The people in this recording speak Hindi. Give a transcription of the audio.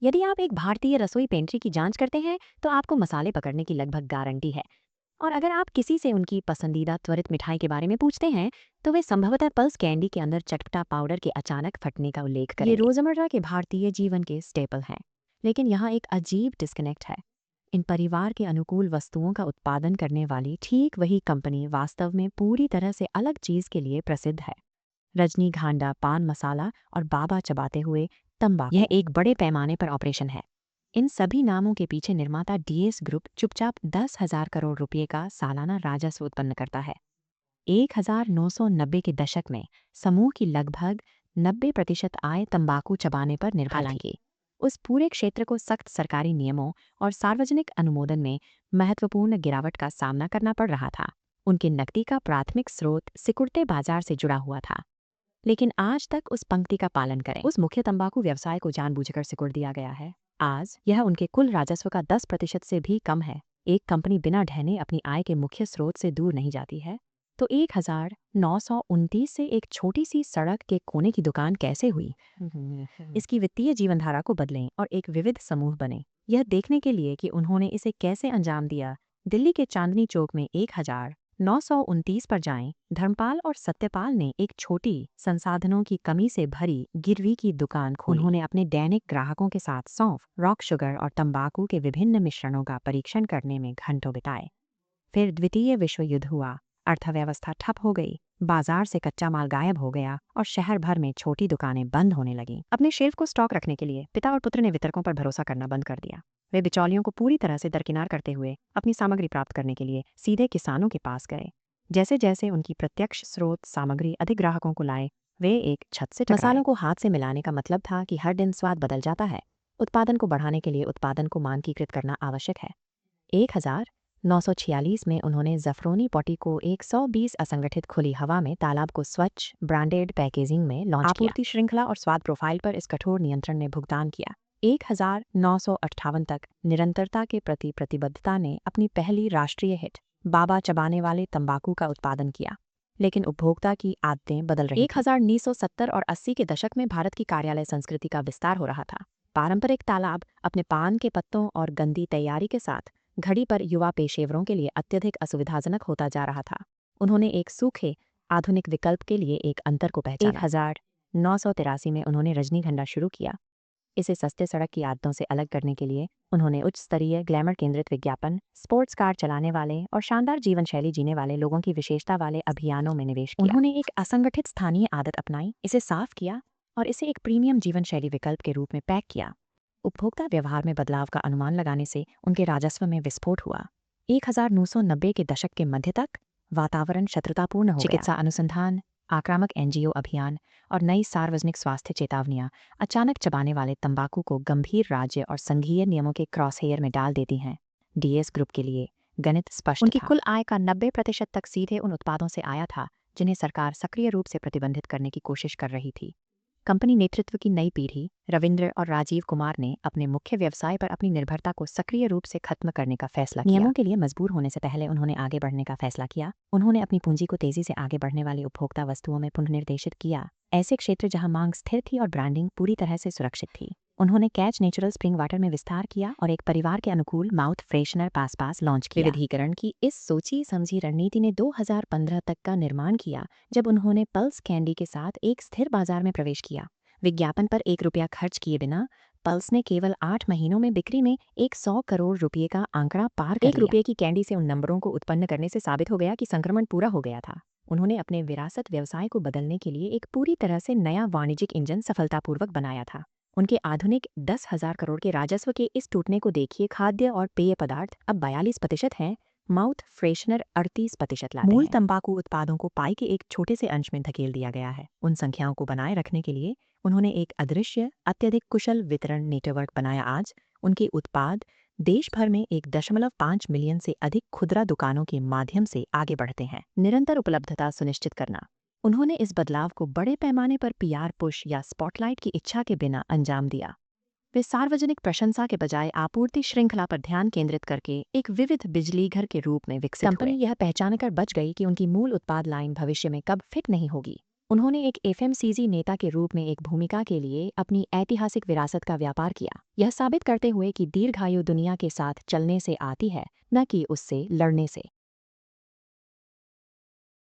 यदि आप एक भारतीय रसोई पेंट्री की जांच करते हैं तो आपको मसाले पकड़ने की लगभग गारंटी है। और अगर आप किसी से उनकी पसंदीदा त्वरित मिठाई के बारे में पूछते हैं तो वे संभवतः पल्स कैंडी के अंदर चटपटा पाउडर के अचानक फटने का उल्लेख करेंगे। ये रोजमर्रा के भारतीय जीवन के स्टेपल हैं। लेकिन यहाँ एक अजीब डिस्कनेक्ट है। इन परिवार के अनुकूल वस्तुओं का उत्पादन करने वाली ठीक वही कंपनी वास्तव में पूरी तरह से अलग चीज के लिए प्रसिद्ध है। रजनीगंधा पान मसाला और बाबा चबाते हुए तंबाकू, यह एक बड़े पैमाने पर ऑपरेशन है। इन सभी नामों के पीछे निर्माता डीएस ग्रुप चुपचाप 10,000 करोड़ रुपए का सालाना राजस्व उत्पन्न करता है। 1990 के दशक में समूह की लगभग 90% आय तंबाकू चबाने पर निर्भर थी। हालांकि उस पूरे क्षेत्र को सख्त सरकारी नियमों और सार्वजनिक अनुमोदन में महत्वपूर्ण गिरावट का सामना करना पड़ रहा था। उनके नकदी का प्राथमिक स्रोत सिकुड़ते बाजार से जुड़ा हुआ था। लेकिन आज तक उस पंक्ति का पालन करें, उस मुख्य तंबाकू व्यवसाय को जानबूझकर सिकुड़ दिया गया है। आज यह उनके कुल राजस्व का 10% से भी कम है। एक कंपनी बिना ढहने अपनी आय के मुख्य स्रोत से दूर नहीं जाती है। तो 1929 से एक छोटी सी सड़क के कोने की दुकान कैसे हुई? इसकी वित्तीय जीवनधारा को बदलें और एक विविध समूह बने। यह देखने के लिए कि उन्होंने इसे कैसे अंजाम दिया, दिल्ली के चांदनी चौक में 1929 पर जाएं। धर्मपाल और सत्यपाल ने एक छोटी संसाधनों की कमी से भरी गिरवी की दुकान खोली। उन्होंने अपने दैनिक ग्राहकों के साथ सौंफ, रॉक शुगर और तंबाकू के विभिन्न मिश्रणों का परीक्षण करने में घंटों बिताए। फिर द्वितीय विश्व युद्ध हुआ, अर्थव्यवस्था ठप हो गई, बाजार से कच्चा माल गायब हो गया और शहर भर में छोटी दुकानें बंद होने लगीं। अपने शेल्फ को स्टॉक रखने के लिए पिता और पुत्र ने वितरकों पर भरोसा करना बंद कर दिया। वे बिचौलियों को पूरी तरह से दरकिनार करते हुए अपनी सामग्री प्राप्त करने के लिए सीधे किसानों के पास गए। जैसे जैसे उनकी प्रत्यक्ष स्रोत सामग्री अधिक ग्राहकों को लाए, वे एक छत से टकराए। मसालों को हाथ से मिलाने का मतलब था कि हर दिन स्वाद बदल जाता है। उत्पादन को बढ़ाने के लिए उत्पादन को मानकीकृत करना आवश्यक है। 1946 में उन्होंने ज़फ़रोनी पॉटी को 120 असंगठित खुली हवा में तालाब को स्वच्छ ब्रांडेड पैकेजिंग में लॉन्च किया। आपूर्ति श्रृंखला और स्वाद प्रोफाइल पर इस कठोर नियंत्रण ने भुगतान किया। 1958 तक निरंतरता के प्रति प्रतिबद्धता ने अपनी पहली राष्ट्रीय हिट बाबा चबाने वाले तंबाकू का उत्पादन किया। लेकिन उपभोक्ता की आदतें बदल रही थीं। 1970 और 80 के दशक में भारत की कार्यालय संस्कृति का विस्तार हो रहा था। पारंपरिक तालाब अपने पान के पत्तों और गंदी तैयारी के साथ घड़ी पर युवा पेशेवरों के लिए अत्यधिक असुविधाजनक होता जा रहा था। उन्होंने एक सूखे आधुनिक विकल्प के लिए एक अंतर को पहचाना। 1983 में उन्होंने रजनीगंधा शुरू किया। इसे सस्ते सड़क की आदतों से अलग करने के लिए उन्होंने उच्च स्तरीय ग्लैमर केंद्रित विज्ञापन, स्पोर्ट्स कार चलाने वाले और शानदार जीवन शैली जीने वाले लोगों की विशेषता वाले अभियानों में निवेश किया। उन्होंने एक असंगठित स्थानीय आदत अपनाई, इसे साफ किया और इसे एक प्रीमियम जीवन शैली विकल्प के रूप में पैक किया। उपभोक्ता व्यवहार में बदलाव का अनुमान लगाने से उनके राजस्व में विस्फोट हुआ। 1990 के दशक के मध्य तक वातावरण शत्रुतापूर्ण हो गया। चिकित्सा अनुसंधान, आक्रामक एनजीओ अभियान और नई सार्वजनिक स्वास्थ्य चेतावनियां अचानक चबाने वाले तंबाकू को गंभीर राज्य और संघीय नियमों के क्रॉसहेयर में डाल देती हैं। डीएस ग्रुप के लिए गणित स्पष्ट था। उनकी कुल आय का 90% तक सीधे उन उत्पादों से आया था जिन्हें सरकार सक्रिय रूप से प्रतिबंधित करने की कोशिश कर रही थी। कंपनी नेतृत्व की नई पीढ़ी रविंद्र और राजीव कुमार ने अपने मुख्य व्यवसाय पर अपनी निर्भरता को सक्रिय रूप से खत्म करने का फैसला किया। नियमों के लिए मजबूर होने से पहले उन्होंने आगे बढ़ने का फैसला किया। उन्होंने अपनी पूंजी को तेजी से आगे बढ़ने वाली उपभोक्ता वस्तुओं में पुनर्निर्देशित किया, ऐसे क्षेत्र जहां मांग स्थिर थी और ब्रांडिंग पूरी तरह से सुरक्षित थी। उन्होंने कैच नेचुरल स्प्रिंग वाटर में विस्तार किया और एक परिवार के अनुकूल माउथ फ्रेशनर पास लॉन्च किया। विविधीकरण की इस सोची समझी रणनीति ने 2015 तक का निर्माण किया, जब उन्होंने पल्स कैंडी के साथ एक स्थिर बाजार में प्रवेश किया। विज्ञापन पर ₹1 खर्च किए बिना पल्स ने केवल 8 महीनों में बिक्री में 100 करोड़ रुपये का आंकड़ा पार कर लिया। ₹1 की कैंडी से उन नंबरों को उत्पन्न करने से साबित हो गया कि संक्रमण पूरा हो गया था। उन्होंने अपने विरासत व्यवसाय को बदलने के लिए एक पूरी तरह से नया वाणिज्यिक इंजन सफलतापूर्वक बनाया था। उनके आधुनिक 10,000 करोड़ के राजस्व के इस टूटने को देखिए। खाद्य और पेय पदार्थ अब 42% हैं, माउथ फ्रेशनर 38% लाते हैं। मूल तंबाकू उत्पादों को पाई के एक छोटे से अंश में धकेल दिया गया है। उन संख्याओं को बनाए रखने के लिए उन्होंने एक अदृश्य अत्यधिक कुशल वितरण नेटवर्क बनाया। आज उनके उत्पाद देश भर में 1.5 मिलियन से अधिक खुदरा दुकानों के माध्यम से आगे बढ़ते हैं। निरंतर उपलब्धता सुनिश्चित करना। उन्होंने इस बदलाव को बड़े पैमाने पर पीआर पुश या स्पॉटलाइट की इच्छा के बिना अंजाम दिया। वे सार्वजनिक प्रशंसा के बजाय आपूर्ति श्रृंखला पर ध्यान केंद्रित करके एक विविध बिजली घर के रूप में विकसित हुए। कंपनी यह पहचानकर बच गई कि उनकी मूल उत्पाद लाइन भविष्य में कब फिट नहीं होगी। उन्होंने एक एफएमसीजी नेता के रूप में एक भूमिका के लिए अपनी ऐतिहासिक विरासत का व्यापार किया, यह साबित करते हुए कि दीर्घायु दुनिया के साथ चलने से आती है, न कि उससे लड़ने से।